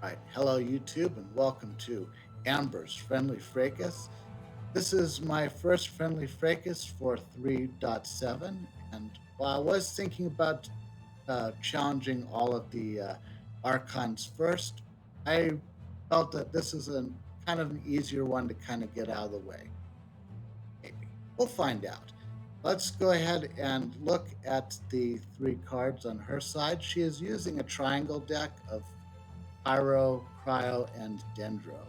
Right. Hello, YouTube, and welcome to Amber's Friendly Fracas. This is my first Friendly Fracas for 3.7, and while I was thinking about challenging all of the archons first, I felt that this is a kind of an easier one to kind of get out of the way. Maybe. We'll find out. Let's go ahead and look at the three cards on her side. She is using a triangle deck of Pyro, Cryo, and Dendro.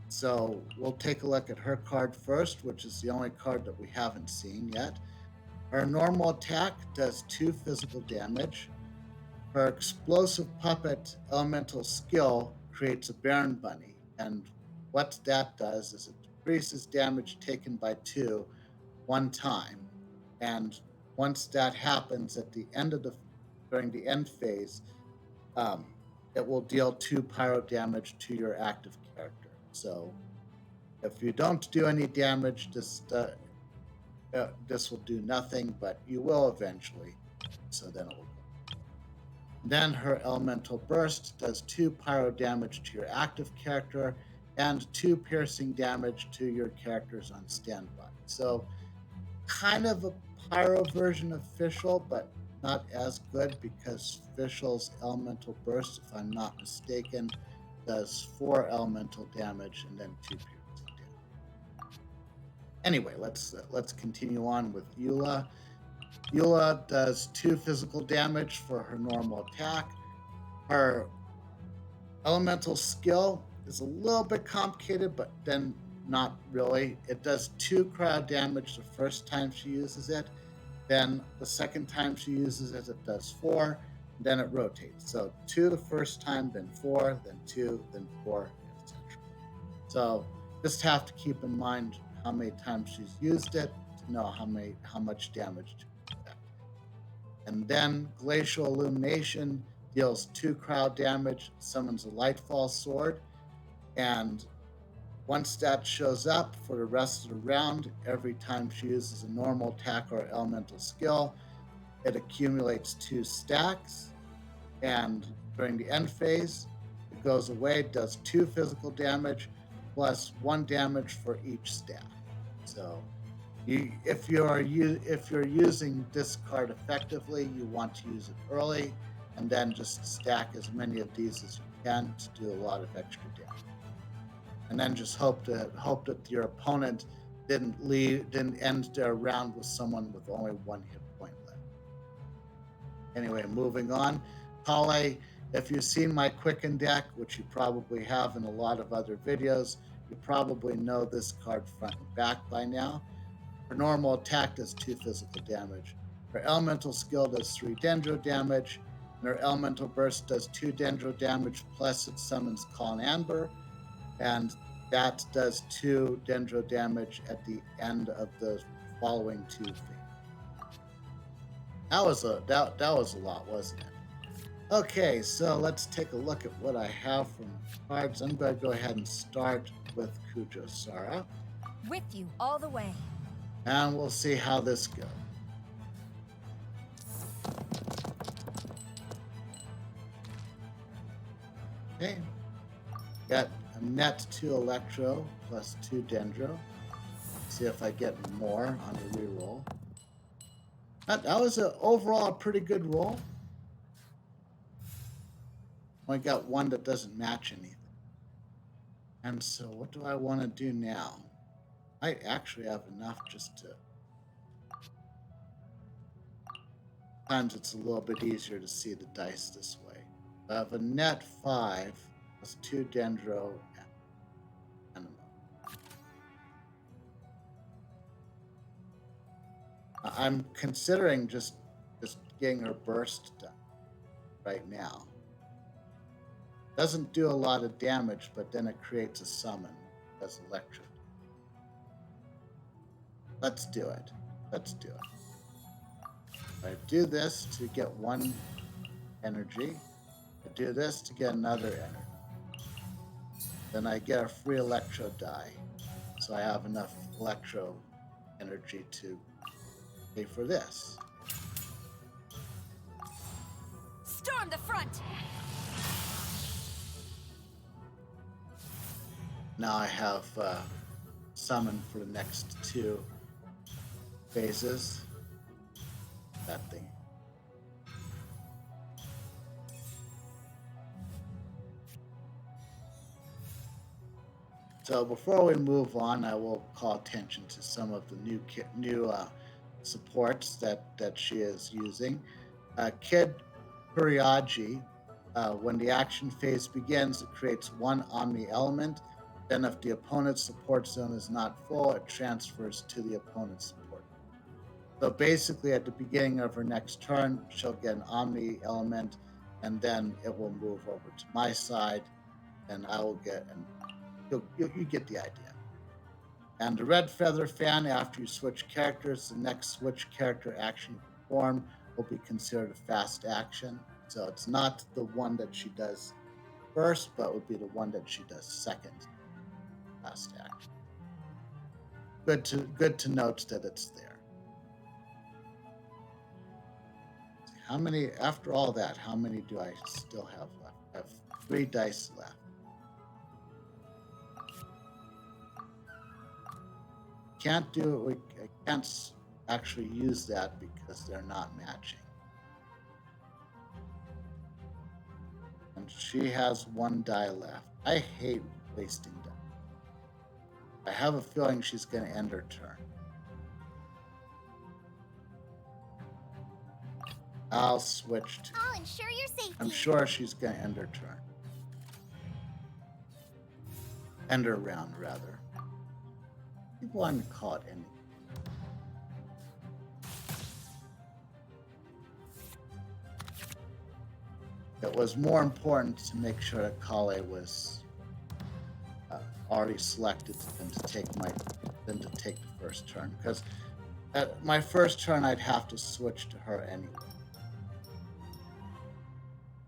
So we'll take a look at her card first, which is the only card that we haven't seen yet. Her normal attack does 2 physical damage. Her explosive puppet elemental skill creates a Baron Bunny, and what that does is it decreases damage taken by 2 one time. And once that happens at the end of during the end phase, um, it will deal 2 pyro damage to your active character. So if you don't do any damage, this will do nothing, but you will eventually. So then it will go. Then her elemental burst does 2 pyro damage to your active character and 2 piercing damage to your characters on standby. So kind of a pyro version of Fischl, but not as good because Fischl's elemental burst, if I'm not mistaken, does 4 elemental damage and then 2 piercing damage. Anyway, let's continue on with Eula. Eula does 2 physical damage for her normal attack. Her elemental skill is a little bit complicated, but then not really. It does 2 cryo damage the first time she uses it. Then the second time she uses it, it does 4. Then it rotates. So 2 the first time, then 4, then 2, then 4, etc. So just have to keep in mind how many times she's used it to know how much damage to expect. And then Glacial Illumination deals 2 cryo damage, summons a Lightfall Sword, and once that shows up for the rest of the round, every time she uses a normal attack or elemental skill, it accumulates 2 stacks. And during the end phase, it goes away, does 2 physical damage plus 1 damage for each stack. So if you're using this card effectively, you want to use it early, and then just stack as many of these as you can to do a lot of extra damage. And then just hope that your opponent didn't end their round with someone with only 1 hit point left. Anyway, moving on. Kale, if you've seen my Quicken deck, which you probably have in a lot of other videos, you probably know this card front and back by now. Her normal attack does 2 physical damage. Her elemental skill does 3 dendro damage, and her elemental burst does 2 dendro damage, plus it summons Call Amber, and that does 2 dendro damage at the end of the following 2 phases. That was a lot, wasn't it? Okay, so let's take a look at what I have from cards. I'm going to go ahead and start with Kujo Sara. With you all the way. And we'll see how this goes. Okay. Got a net 2 Electro plus 2 Dendro. See if I get more on the reroll. That was overall a pretty good roll. Only got 1 that doesn't match anything. And so what do I want to do now? I actually have enough just to... Sometimes it's a little bit easier to see the dice this way. I have a net 5 plus 2 Dendro and Animo. I'm considering just getting her burst done right now. Doesn't do a lot of damage, but then it creates a summon as electric. Let's do it. I do this to get 1 energy. I do this to get another energy. Then I get a free electro die. So I have enough electro energy to pay for this. Storm the front! Now I have summoned for the next 2 phases. That thing. So before we move on, I will call attention to some of the new supports that she is using. Kid Kuriaji, when the action phase begins, it creates 1 Omni element. Then if the opponent's support zone is not full, it transfers to the opponent's support. So basically at the beginning of her next turn, she'll get an Omni element, and then it will move over to my side, and I will get an you get the idea. And the red feather fan, after you switch characters, the next switch character action you perform will be considered a fast action. So it's not the one that she does first, but would be the one that she does second. Fast action. Good to note that it's there. How many, after all that, how many do I still have left? I have 3 dice left. Can't do it. I can't actually use that because they're not matching. And she has 1 die left. I hate wasting die. I have a feeling she's going to end her turn. I'll switch to. I'll ensure your safety. I'm sure she's going to end her turn. End her round, rather. People want to call it ending. It was more important to make sure that Kale was already selected than to take the first turn, because at my first turn I'd have to switch to her anyway.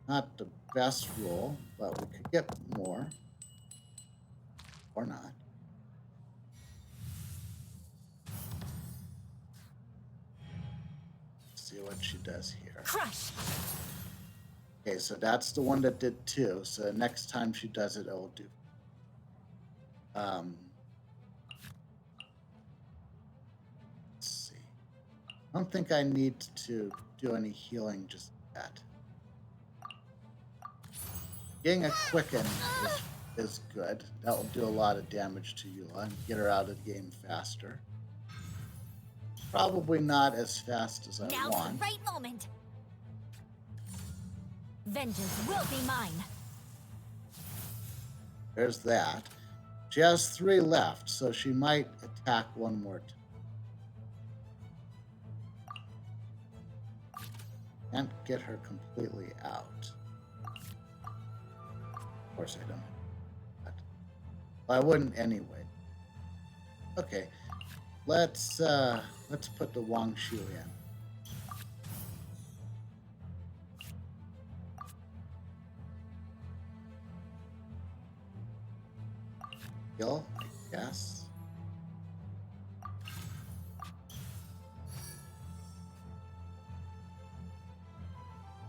Not the best rule, but we could get more or not. See what she does here. Crush. Okay, so that's the one that did 2. So next time she does it, it will do. Let's see. I don't think I need to do any healing just yet. Getting a quicken is good. That will do a lot of damage to Eula and get her out of the game faster. Probably not as fast as I Now's want. the right moment. Vengeance will be mine. There's that. She has 3 left, so she might attack 1 more time. Can't get her completely out. Of course I don't. Well, I wouldn't anyway. Okay, let's put the Wang Shu in. Heal, I guess.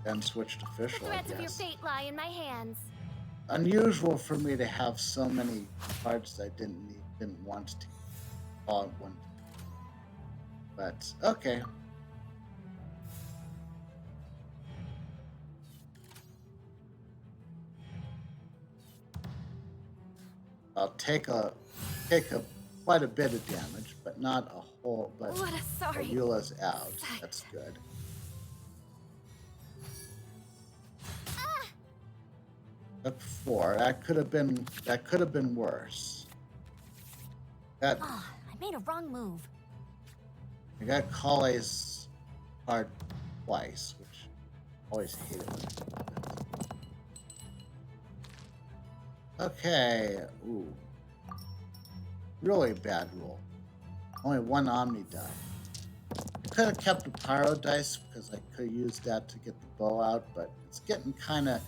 Then switch to The official, I threads of your guess. fate lie in my hands. Unusual for me to have so many cards I didn't want to all at one time. But okay. I'll take quite a bit of damage, but not a whole. But What a sorry. Eula's out. sight. That's good. Took 4. That could have been worse. That Ah, I made a wrong move. I got Kale's card twice, which I always hated when it happens. Okay. Ooh. Really bad roll. Only 1 Omni die. I could have kept a Pyro dice because I could have used that to get the bow out, but it's getting kind of.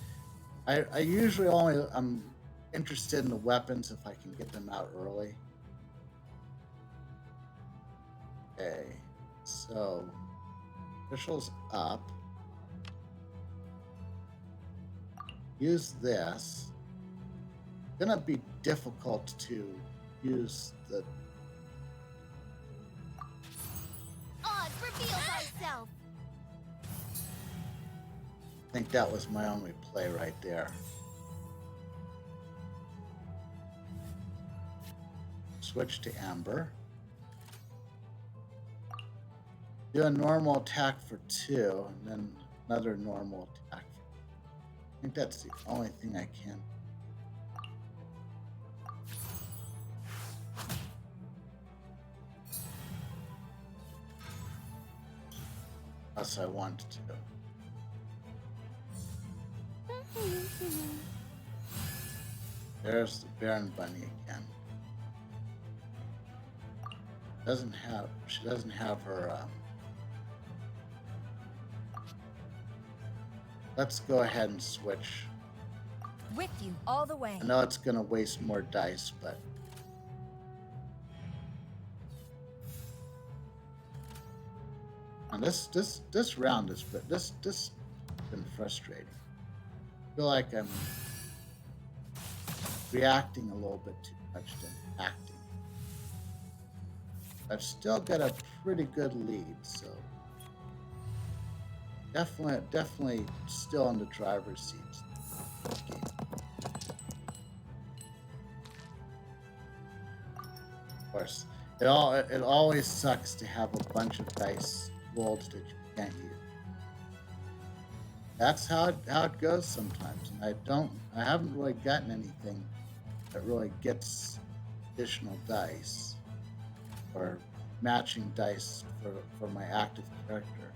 I usually I'm interested in the weapons if I can get them out early. Okay, so official's up. Use this. gonna be difficult to use the. Oz reveals thyself. I think that was my only play right there. Switch to Amber. Do a normal attack for 2, and then another normal attack. I think that's the only thing I can. Unless I want to. There's the Baron Bunny again. She doesn't have her. Let's go ahead and switch. With you all the way. I know it's gonna waste more dice, but and this round is this has been frustrating. I feel like I'm reacting a little bit too much to acting. I've still got a pretty good lead, so definitely still in the driver's seat. Okay. Of course, it always sucks to have a bunch of dice rolled that you can't use. That's how it goes sometimes, and I haven't really gotten anything that really gets additional dice or matching dice for my active character.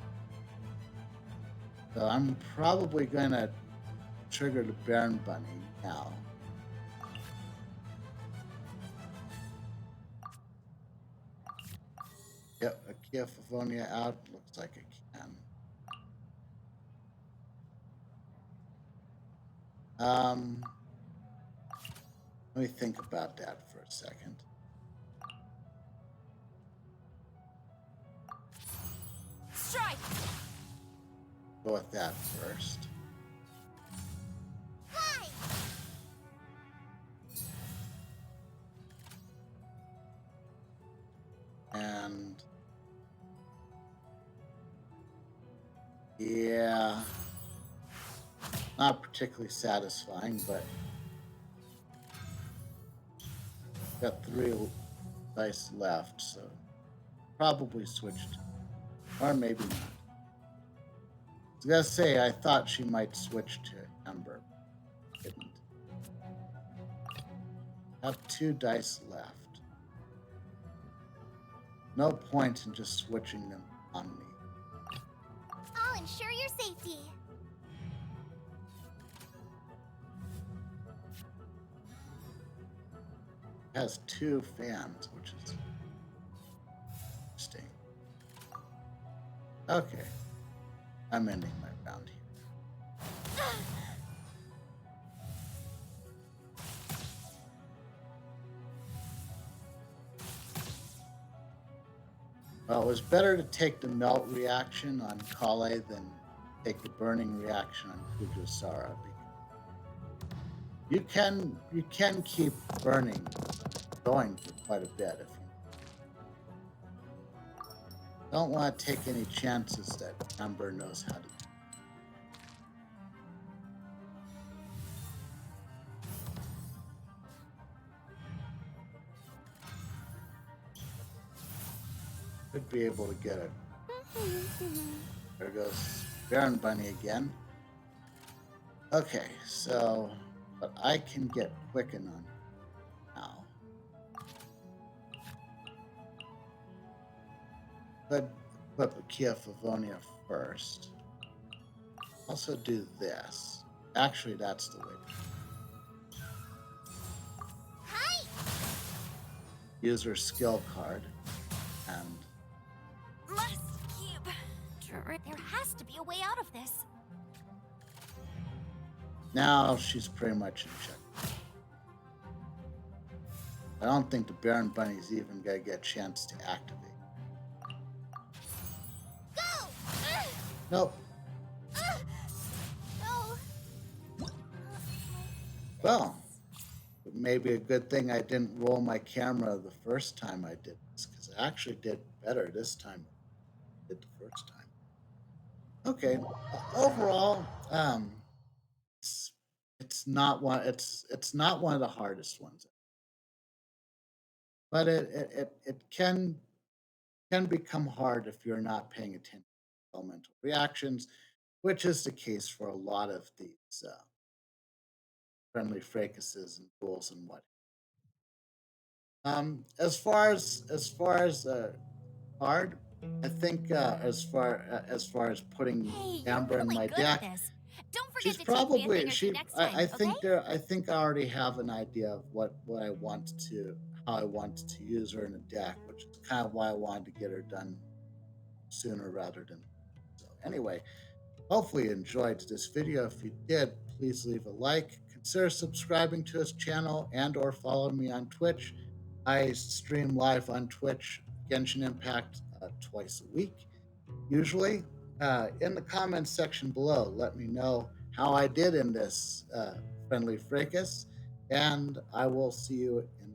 So I'm probably going to trigger the Baron Bunny now. Yep, a Kia Favonia out. Looks like it can. Let me think about that for a second. Strike. Go with that first. Hi. And yeah, not particularly satisfying, but got 3 dice left, so probably switched, or maybe not. I was gonna say I thought she might switch to Ember, didn't. Have 2 dice left. No point in just switching them on me. I'll ensure your safety. It has 2 fans, which is interesting. Okay, I'm ending my round here. Well, it was better to take the melt reaction on Kale than take the burning reaction on Kujosara. You can keep burning going for quite a bit if you don't want to take any chances that Ember knows how to do. Could be able to get it. There goes Baron Bunny again. Okay, so but I can get Quicken on now. Could equip a Kia Favonia first. Also do this. Actually, that's the way. Hi. Use her skill card and Must keep. There has to be a way out of this. now she's pretty much in check. I don't think the Baron Bunny's even gonna get a chance to activate. Go. Nope. No. Well, maybe a good thing I didn't roll my camera the first time I did this, because I actually did better this time than I did the first time. Okay, overall, it's it's not one of the hardest ones, but it can become hard if you're not paying attention to elemental reactions, which is the case for a lot of these friendly fracases and duels and what. As far as card, I think as far as putting Hey, you're Amber in really my good at deck, this. Don't forget she's to teach me a probably thing or two she. next time, okay? I think I already have an idea of what I want to how I want to use her in a deck, which is kind of why I wanted to get her done sooner rather than. So anyway, hopefully you enjoyed this video. If you did, please leave a like. Consider subscribing to this channel and or follow me on Twitch. I stream live on Twitch Genshin Impact twice a week, usually. In the comments section below, let me know how I did in this friendly fracas, and I will see you in